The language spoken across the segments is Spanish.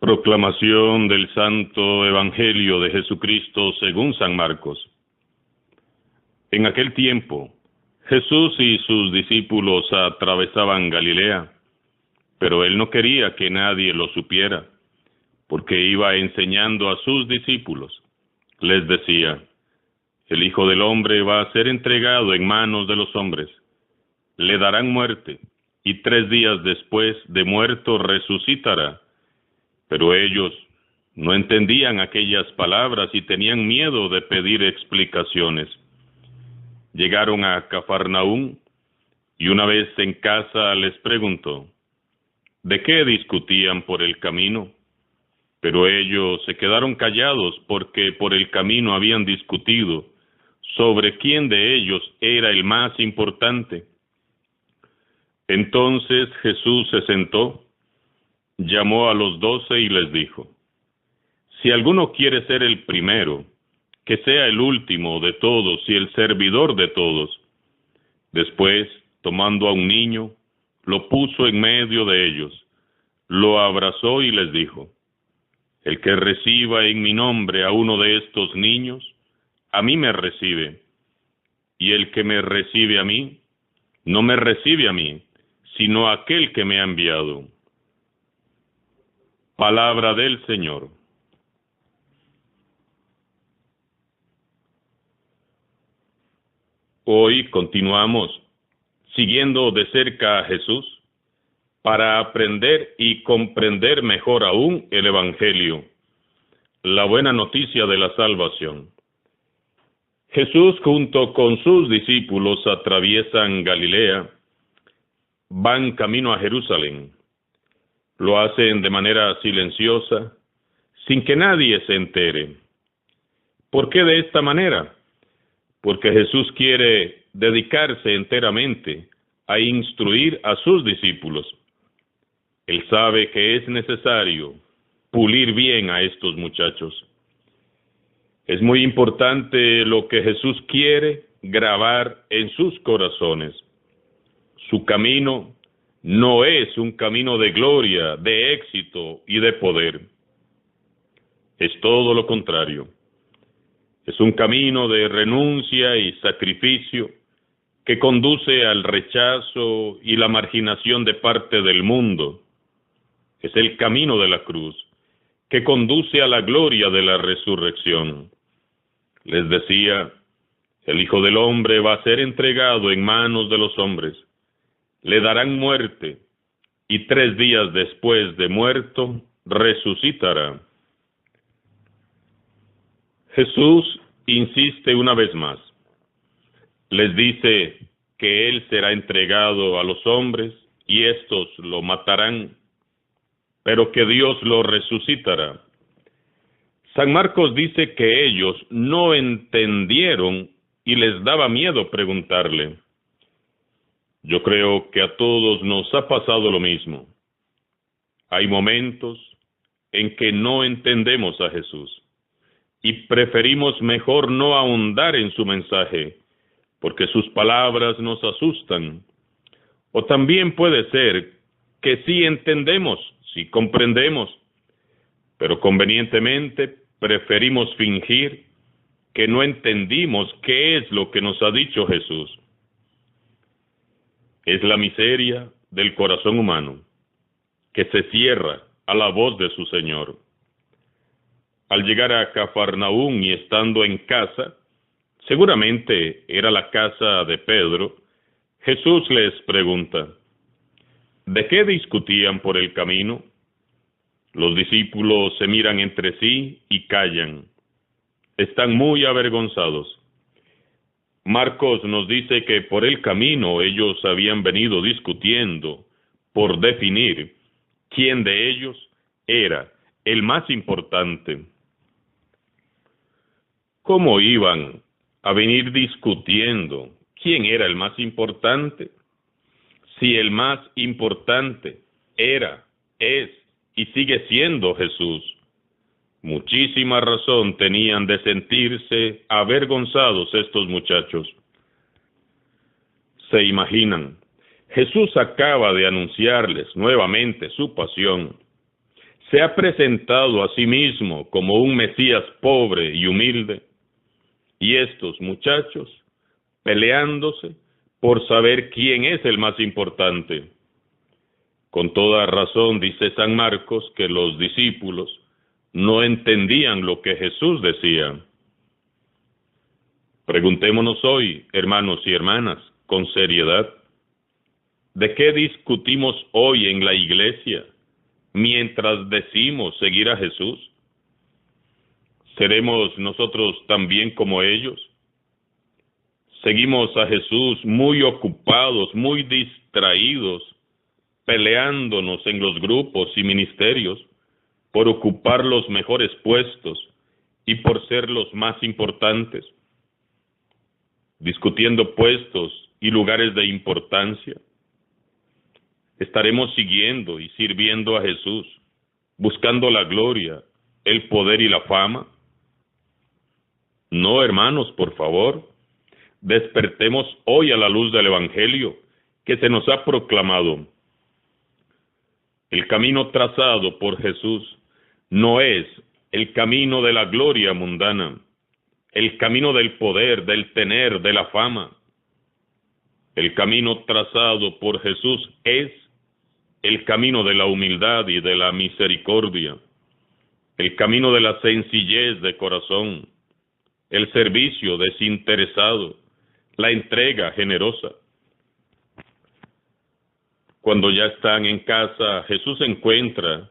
Proclamación del Santo Evangelio de Jesucristo según San Marcos. En aquel tiempo, Jesús y sus discípulos atravesaban Galilea, pero él no quería que nadie lo supiera, porque iba enseñando a sus discípulos. Les decía: el Hijo del Hombre va a ser entregado en manos de los hombres. Le darán muerte, y 3 días después de muerto resucitará. Pero ellos no entendían aquellas palabras y tenían miedo de pedir explicaciones. Llegaron a Cafarnaúm y una vez en casa les preguntó: ¿de qué discutían por el camino? Pero ellos se quedaron callados porque por el camino habían discutido sobre quién de ellos era el más importante. Entonces Jesús se sentó, llamó a los 12 y les dijo: si alguno quiere ser el primero, que sea el último de todos y el servidor de todos. Después, tomando a un niño, lo puso en medio de ellos, lo abrazó y les dijo: el que reciba en mi nombre a uno de estos niños, a mí me recibe, y el que me recibe a mí, no me recibe a mí, sino a aquel que me ha enviado. Palabra del Señor. Hoy continuamos siguiendo de cerca a Jesús para aprender y comprender mejor aún el Evangelio, la buena noticia de la salvación. Jesús junto con sus discípulos atraviesan Galilea, van camino a Jerusalén. Lo hacen de manera silenciosa, sin que nadie se entere. ¿Por qué de esta manera? Porque Jesús quiere dedicarse enteramente a instruir a sus discípulos. Él sabe que es necesario pulir bien a estos muchachos. Es muy importante lo que Jesús quiere grabar en sus corazones. Su camino no es un camino de gloria, de éxito y de poder. Es todo lo contrario. Es un camino de renuncia y sacrificio que conduce al rechazo y la marginación de parte del mundo. Es el camino de la cruz, que conduce a la gloria de la resurrección. Les decía: el Hijo del Hombre va a ser entregado en manos de los hombres. Le darán muerte, y 3 días después de muerto, resucitará. Jesús insiste una vez más. Les dice que Él será entregado a los hombres, y éstos lo matarán, pero que Dios lo resucitará. San Marcos dice que ellos no entendieron y les daba miedo preguntarle. Yo creo que a todos nos ha pasado lo mismo. Hay momentos en que no entendemos a Jesús y preferimos mejor no ahondar en su mensaje, porque sus palabras nos asustan. O también puede ser que sí entendemos, sí comprendemos, pero convenientemente preferimos fingir que no entendimos qué es lo que nos ha dicho Jesús. Es la miseria del corazón humano, que se cierra a la voz de su Señor. Al llegar a Cafarnaúm y estando en casa, seguramente era la casa de Pedro, Jesús les pregunta: ¿de qué discutían por el camino? Los discípulos se miran entre sí y callan. Están muy avergonzados. Marcos nos dice que por el camino ellos habían venido discutiendo por definir quién de ellos era el más importante. ¿Cómo iban a venir discutiendo quién era el más importante? Si el más importante era, es y sigue siendo Jesús. Muchísima razón tenían de sentirse avergonzados estos muchachos. Se imaginan, Jesús acaba de anunciarles nuevamente su pasión. se ha presentado a sí mismo como un Mesías pobre y humilde, y estos muchachos peleándose por saber quién es el más importante. Con toda razón dice San Marcos que los discípulos no entendían lo que Jesús decía. Preguntémonos hoy, hermanos y hermanas, con seriedad, ¿de qué discutimos hoy en la iglesia mientras decimos seguir a Jesús? ¿Seremos nosotros también como ellos? Seguimos a Jesús muy ocupados, muy distraídos, peleándonos en los grupos y ministerios por ocupar los mejores puestos y por ser los más importantes, discutiendo puestos y lugares de importancia. Estaremos siguiendo y sirviendo a Jesús, buscando la gloria, el poder y la fama. No, hermanos, por favor, despertemos hoy a la luz del Evangelio que se nos ha proclamado. El camino trazado por Jesús no es el camino de la gloria mundana, el camino del poder, del tener, de la fama. El camino trazado por Jesús es el camino de la humildad y de la misericordia, el camino de la sencillez de corazón, el servicio desinteresado, la entrega generosa. Cuando ya están en casa, Jesús encuentra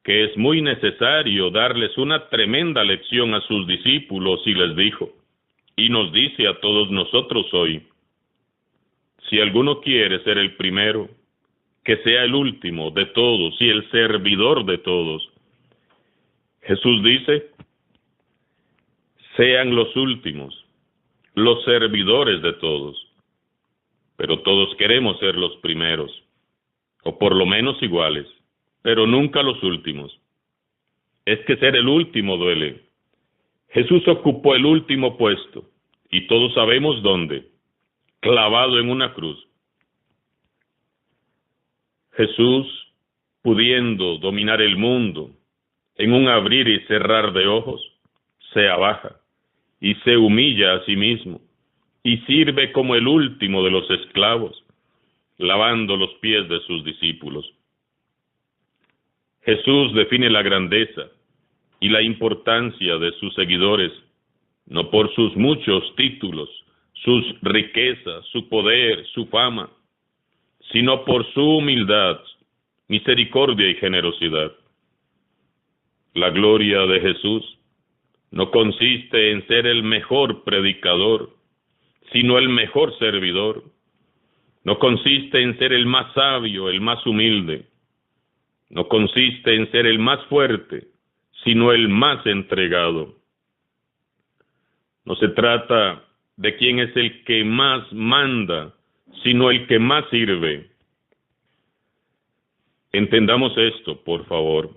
que es muy necesario darles una tremenda lección a sus discípulos y les dijo, y nos dice a todos nosotros hoy, si alguno quiere ser el primero, que sea el último de todos y el servidor de todos. Jesús dice, sean los últimos, los servidores de todos, pero todos queremos ser los primeros, o por lo menos iguales, pero nunca los últimos. Es que ser el último duele. Jesús ocupó el último puesto, y todos sabemos dónde, clavado en una cruz. Jesús, pudiendo dominar el mundo, en un abrir y cerrar de ojos, se abaja y se humilla a sí mismo, y sirve como el último de los esclavos, lavando los pies de sus discípulos. Jesús define la grandeza y la importancia de sus seguidores, no por sus muchos títulos, sus riquezas, su poder, su fama, sino por su humildad, misericordia y generosidad. La gloria de Jesús no consiste en ser el mejor predicador, sino el mejor servidor. No consiste en ser el más sabio, el más humilde. No consiste en ser el más fuerte, sino el más entregado. No se trata de quién es el que más manda, sino el que más sirve. Entendamos esto, por favor.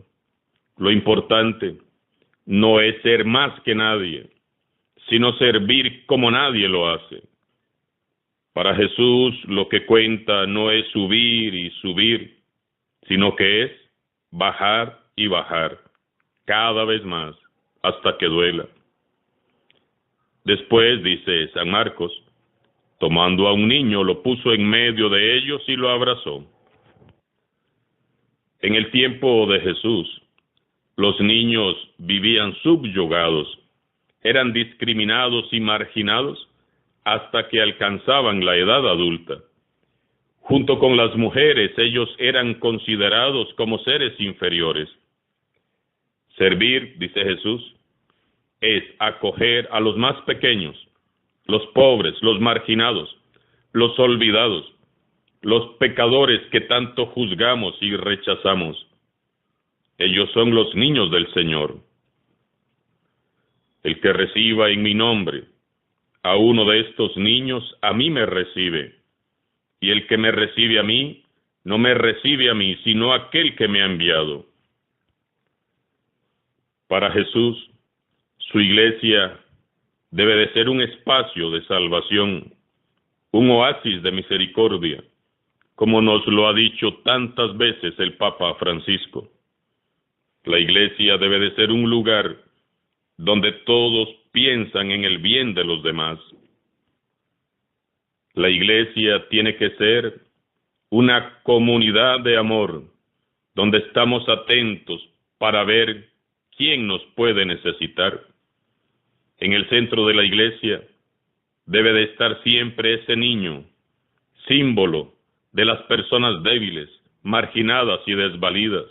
Lo importante no es ser más que nadie, sino servir como nadie lo hace. Para Jesús lo que cuenta no es subir y subir, sino que es bajar y bajar, cada vez más, hasta que duela. Después, dice San Marcos, tomando a un niño, lo puso en medio de ellos y lo abrazó. En el tiempo de Jesús, los niños vivían subyugados, eran discriminados y marginados hasta que alcanzaban la edad adulta. Junto con las mujeres, ellos eran considerados como seres inferiores. Servir, dice Jesús, es acoger a los más pequeños, los pobres, los marginados, los olvidados, los pecadores que tanto juzgamos y rechazamos. Ellos son los niños del Señor. El que reciba en mi nombre a uno de estos niños, a mí me recibe. Y el que me recibe a mí, no me recibe a mí, sino a aquel que me ha enviado. Para Jesús, su iglesia debe de ser un espacio de salvación, un oasis de misericordia, como nos lo ha dicho tantas veces el Papa Francisco. La iglesia debe de ser un lugar donde todos piensan en el bien de los demás. La iglesia tiene que ser una comunidad de amor, donde estamos atentos para ver quién nos puede necesitar. En el centro de la iglesia debe de estar siempre ese niño, símbolo de las personas débiles, marginadas y desvalidas,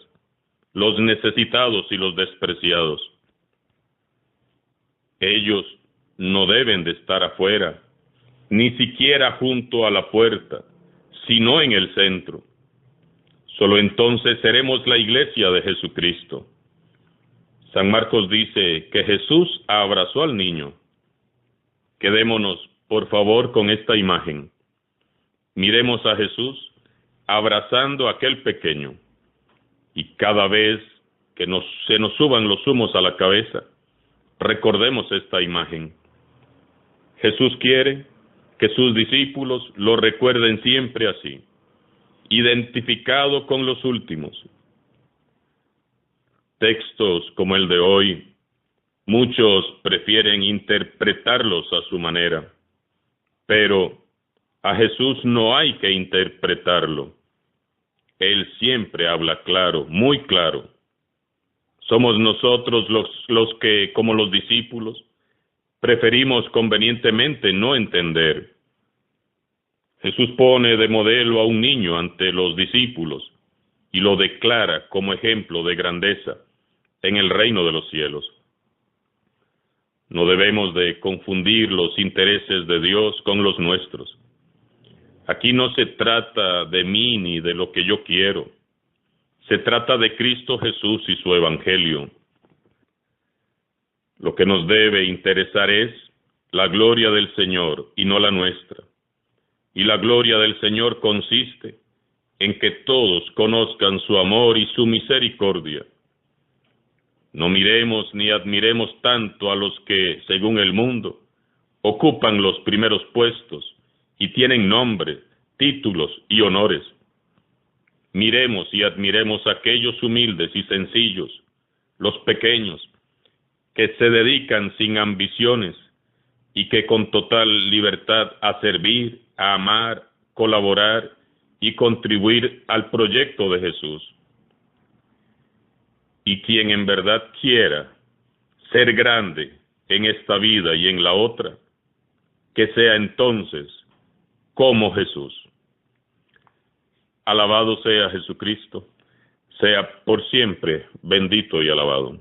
los necesitados y los despreciados. Ellos no deben de estar afuera, ni siquiera junto a la puerta, sino en el centro. Solo entonces seremos la iglesia de Jesucristo. San Marcos dice que Jesús abrazó al niño. Quedémonos, por favor, con esta imagen. Miremos a Jesús abrazando a aquel pequeño. Y cada vez que se nos suban los humos a la cabeza, recordemos esta imagen. Jesús quiere que sus discípulos lo recuerden siempre así, identificado con los últimos. Textos como el de hoy, muchos prefieren interpretarlos a su manera, pero a Jesús no hay que interpretarlo. Él siempre habla claro, muy claro. Somos nosotros los que, como los discípulos, preferimos convenientemente no entender. Jesús pone de modelo a un niño ante los discípulos y lo declara como ejemplo de grandeza en el reino de los cielos. No debemos de confundir los intereses de Dios con los nuestros. Aquí no se trata de mí ni de lo que yo quiero. Se trata de Cristo Jesús y su Evangelio. Lo que nos debe interesar es la gloria del Señor y no la nuestra. Y la gloria del Señor consiste en que todos conozcan su amor y su misericordia. No miremos ni admiremos tanto a los que, según el mundo, ocupan los primeros puestos y tienen nombre, títulos y honores. Miremos y admiremos a aquellos humildes y sencillos, los pequeños, que se dedican sin ambiciones y que con total libertad a servir, a amar, colaborar y contribuir al proyecto de Jesús. Y quien en verdad quiera ser grande en esta vida y en la otra, que sea entonces como Jesús. Alabado sea Jesucristo, sea por siempre bendito y alabado.